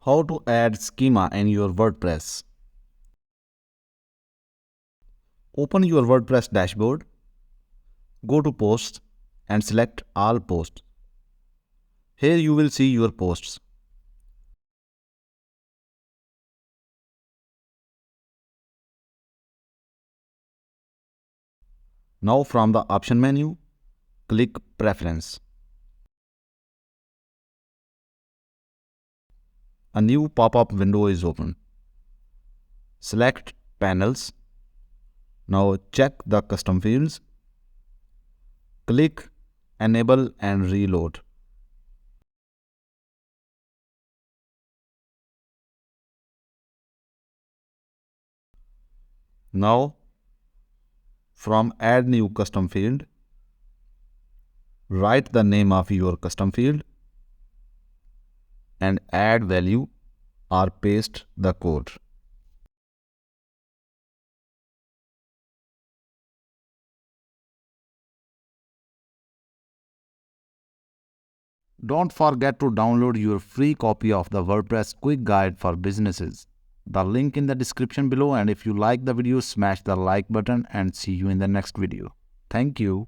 How to add schema in your WordPress. Open your WordPress dashboard, go to Posts and select All Posts. Here you will see your posts. Now from the option menu, click Preference. A new pop-up window is open. Select Panels. Now check the custom fields. Click Enable and Reload. Now from Add New Custom Field, write the name of your custom field and add value or paste the code. Don't forget to download your free copy of the WordPress Quick Guide for Businesses. The link in the description below, and if you like the video, smash the like button and see you in the next video. Thank you.